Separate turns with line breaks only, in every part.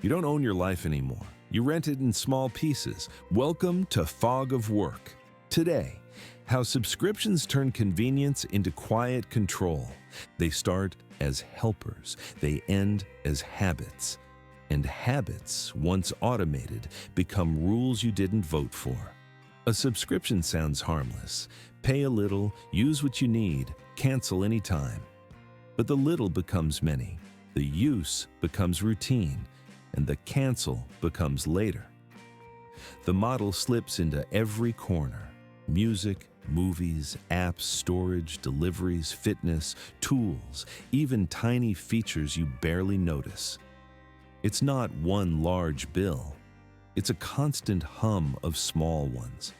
You don't own your life anymore. You rent it in small pieces. Welcome to Fog of Work. Today, how subscriptions turn convenience into quiet control. They start as helpers. They end as habits. And habits, once automated, become rules you didn't vote for. A subscription sounds harmless. Pay a little, use what you need, cancel anytime. But the little becomes many. The use becomes routine. And the cancel becomes later. The model slips into every corner. Music, movies, apps, storage, deliveries, fitness, tools, even tiny features you barely notice. It's not one large bill. It's a constant hum of small ones.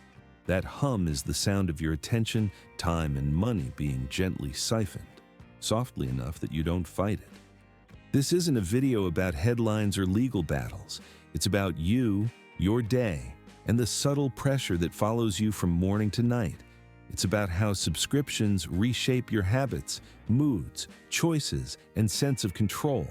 That hum is the sound of your attention, time, and money being gently siphoned, softly enough that you don't fight it. This isn't a video about headlines or legal battles. It's about you, your day, and the subtle pressure that follows you from morning to night. It's about how subscriptions reshape your habits, moods, choices, and sense of control.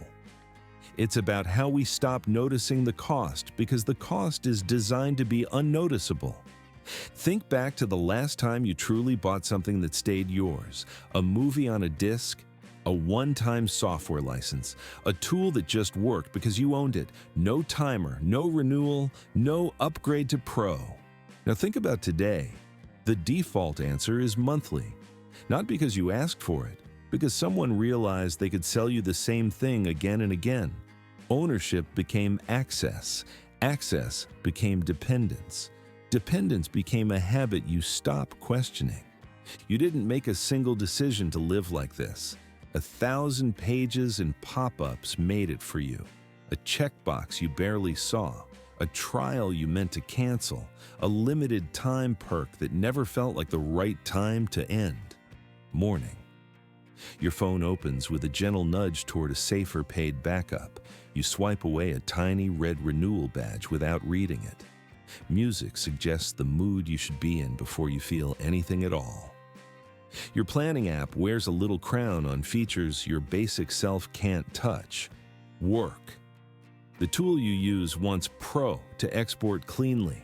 It's about how we stop noticing the cost because the cost is designed to be unnoticeable. Think back to the last time you truly bought something that stayed yours, a movie on a disc, a one-time software license, a tool that just worked because you owned it, no timer, no renewal, no upgrade to Pro. Now think about today. The default answer is monthly. Not because you asked for it, because someone realized they could sell you the same thing again and again. Ownership became access. Access became dependence. Dependence became a habit you stop questioning. You didn't make a single decision to live like this. 1,000 pages and pop-ups made it for you. A checkbox you barely saw. A trial you meant to cancel. A limited time perk that never felt like the right time to end. Morning. Your phone opens with a gentle nudge toward a safer paid backup. You swipe away a tiny red renewal badge without reading it. Music suggests the mood you should be in before you feel anything at all. Your planning app wears a little crown on features your basic self can't touch. Work. The tool you use wants Pro to export cleanly.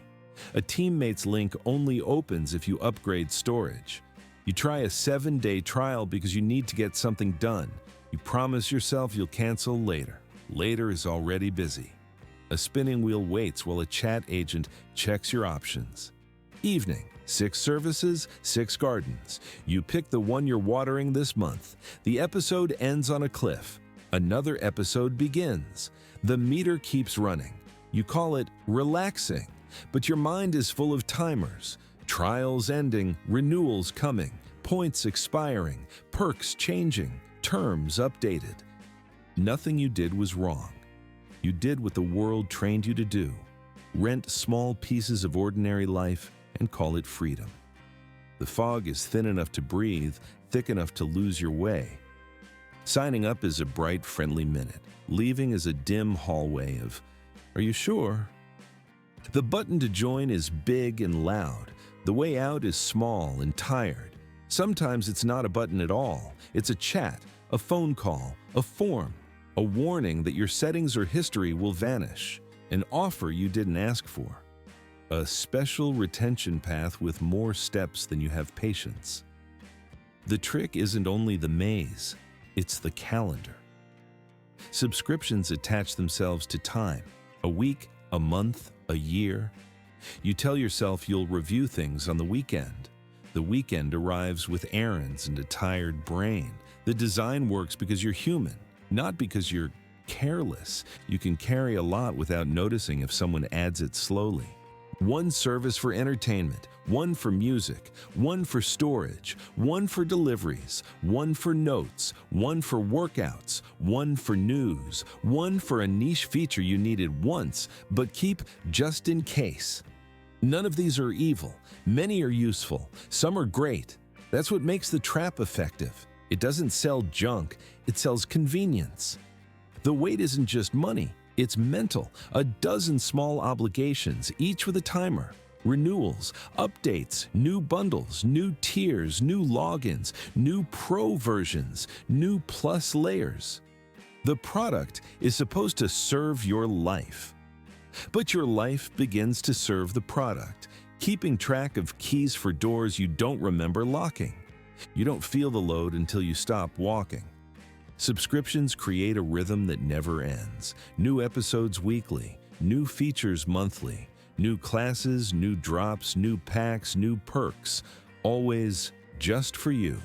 A teammate's link only opens if you upgrade storage. You try a 7-day trial because you need to get something done. You promise yourself you'll cancel later. Later is already busy. A spinning wheel waits while a chat agent checks your options. Evening. 6 services, 6 gardens. You pick the one you're watering this month. The episode ends on a cliff. Another episode begins. The meter keeps running. You call it relaxing, but your mind is full of timers. Trials ending, renewals coming, points expiring, perks changing, terms updated. Nothing you did was wrong. You did what the world trained you to do. Rent small pieces of ordinary life and call it freedom. The fog is thin enough to breathe, thick enough to lose your way. Signing up is a bright, friendly minute. Leaving is a dim hallway of, "Are you sure?" The button to join is big and loud. The way out is small and tired. Sometimes it's not a button at all. It's a chat, a phone call, a form, a warning that your settings or history will vanish, an offer you didn't ask for. A special retention path with more steps than you have patience. The trick isn't only the maze, it's the calendar. Subscriptions attach themselves to time, a week, a month, a year. You tell yourself you'll review things on the weekend. The weekend arrives with errands and a tired brain. The design works because you're human, not because you're careless. You can carry a lot without noticing if someone adds it slowly. One service for entertainment, one for music, one for storage, one for deliveries, one for notes, one for workouts, one for news, one for a niche feature you needed once, but keep just in case. None of these are evil. Many are useful. Some are great. That's what makes the trap effective. It doesn't sell junk, it sells convenience. The weight isn't just money. It's mental, a dozen small obligations, each with a timer. Renewals, updates, new bundles, new tiers, new logins, new pro versions, new plus layers. The product is supposed to serve your life. But your life begins to serve the product, keeping track of keys for doors you don't remember locking. You don't feel the load until you stop walking. Subscriptions create a rhythm that never ends. New episodes weekly, new features monthly, new classes, new drops, new packs, new perks, always just for you.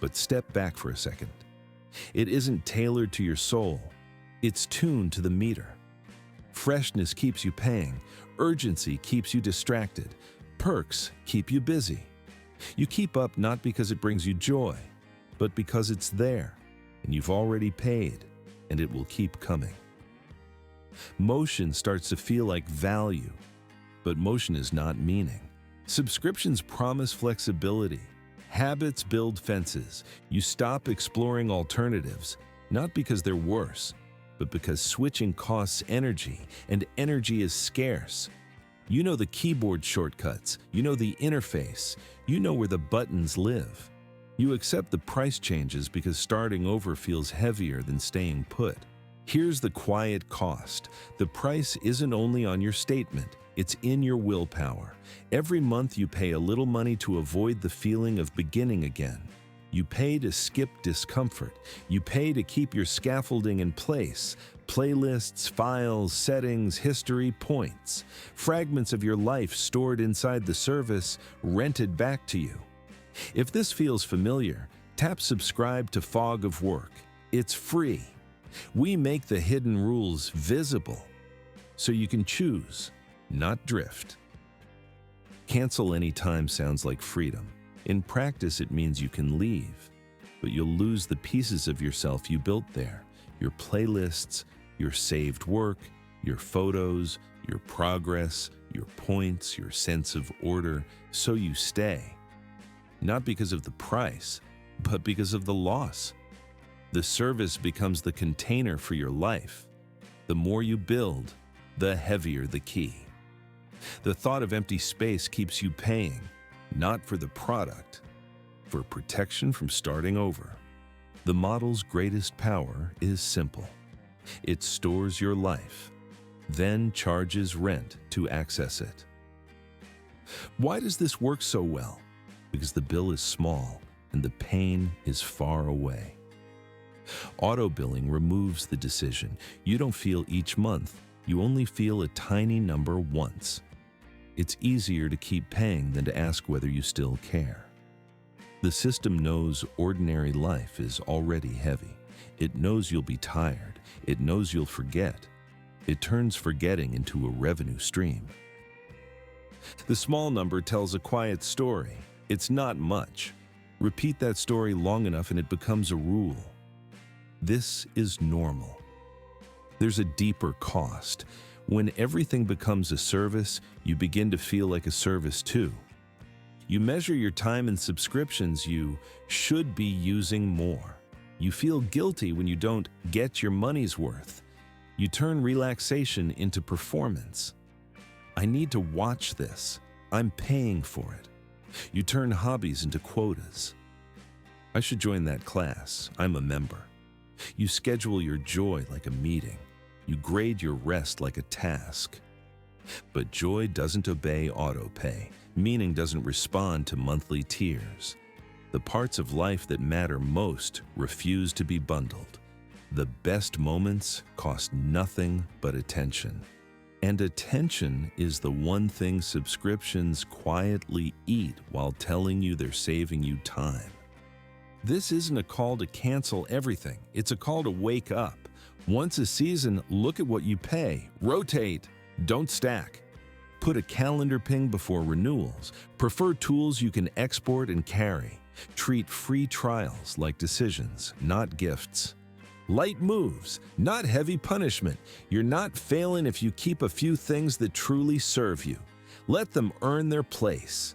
But step back for a second. It isn't tailored to your soul. It's tuned to the meter. Freshness keeps you paying. Urgency keeps you distracted. Perks keep you busy. You keep up not because it brings you joy, but because it's there, and you've already paid, and it will keep coming. Motion starts to feel like value, but motion is not meaning. Subscriptions promise flexibility. Habits build fences. You stop exploring alternatives, not because they're worse, but because switching costs energy, and energy is scarce. You know the keyboard shortcuts, you know the interface, you know where the buttons live. You accept the price changes because starting over feels heavier than staying put. Here's the quiet cost. The price isn't only on your statement, it's in your willpower. Every month you pay a little money to avoid the feeling of beginning again. You pay to skip discomfort. You pay to keep your scaffolding in place. Playlists, files, settings, history, points. Fragments of your life stored inside the service, rented back to you. If this feels familiar, tap subscribe to Fog of Work. It's free. We make the hidden rules visible so you can choose, not drift. Cancel anytime sounds like freedom. In practice, it means you can leave, but you'll lose the pieces of yourself you built there. Your playlists, your saved work, your photos, your progress, your points, your sense of order, so you stay. Not because of the price, but because of the loss. The service becomes the container for your life. The more you build, the heavier the key. The thought of empty space keeps you paying, not for the product, for protection from starting over. The model's greatest power is simple. It stores your life, then charges rent to access it. Why does this work so well? Because the bill is small and the pain is far away. Auto billing removes the decision. You don't feel each month, you only feel a tiny number once. It's easier to keep paying than to ask whether you still care. The system knows ordinary life is already heavy. It knows you'll be tired. It knows you'll forget. It turns forgetting into a revenue stream. The small number tells a quiet story. It's not much. Repeat that story long enough and it becomes a rule. This is normal. There's a deeper cost. When everything becomes a service, you begin to feel like a service too. You measure your time in subscriptions you should be using more. You feel guilty when you don't get your money's worth. You turn relaxation into performance. I need to watch this. I'm paying for it. You turn hobbies into quotas. I should join that class. I'm a member. You schedule your joy like a meeting. You grade your rest like a task. But joy doesn't obey autopay. Meaning doesn't respond to monthly tiers. The parts of life that matter most refuse to be bundled. The best moments cost nothing but attention. And attention is the one thing subscriptions quietly eat while telling you they're saving you time. This isn't a call to cancel everything. It's a call to wake up. Once a season, look at what you pay. Rotate. Don't stack. Put a calendar ping before renewals. Prefer tools you can export and carry. Treat free trials like decisions, not gifts. Light moves, not heavy punishment. You're not failing if you keep a few things that truly serve you. Let them earn their place.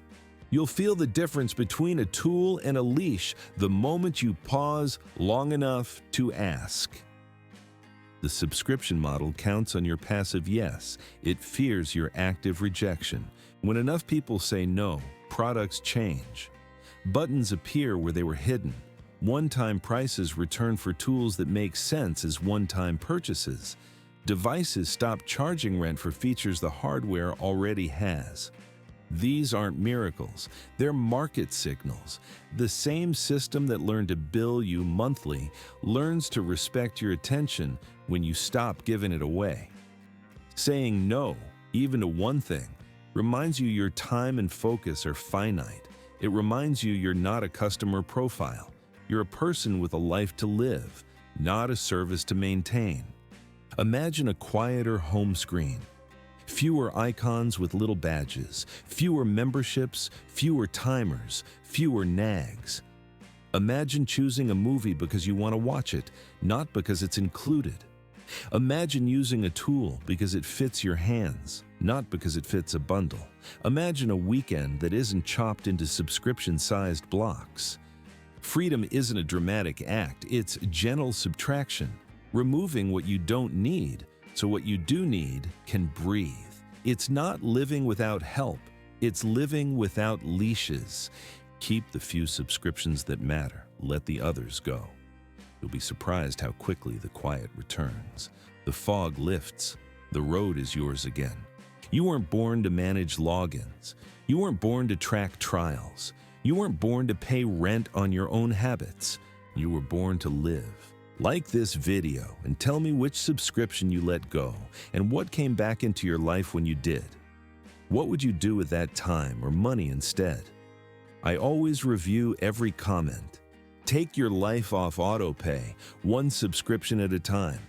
You'll feel the difference between a tool and a leash the moment you pause long enough to ask. The subscription model counts on your passive yes. It fears your active rejection. When enough people say no, products change. Buttons appear where they were hidden. One-time prices return for tools that make sense as one-time purchases. Devices stop charging rent for features the hardware already has. These aren't miracles, they're market signals. The same system that learned to bill you monthly learns to respect your attention when you stop giving it away. Saying no, even to one thing, reminds you your time and focus are finite. It reminds you you're not a customer profile. You're a person with a life to live, not a service to maintain. Imagine a quieter home screen. Fewer icons with little badges, fewer memberships, fewer timers, fewer nags. Imagine choosing a movie because you want to watch it, not because it's included. Imagine using a tool because it fits your hands, not because it fits a bundle. Imagine a weekend that isn't chopped into subscription-sized blocks. Freedom isn't a dramatic act, it's gentle subtraction, removing what you don't need so what you do need can breathe. It's not living without help, it's living without leashes. Keep the few subscriptions that matter, let the others go. You'll be surprised how quickly the quiet returns. The fog lifts, the road is yours again. You weren't born to manage logins. You weren't born to track trials. You weren't born to pay rent on your own habits. You were born to live. Like this video and tell me which subscription you let go and what came back into your life when you did. What would you do with that time or money instead? I always review every comment. Take your life off autopay, one subscription at a time.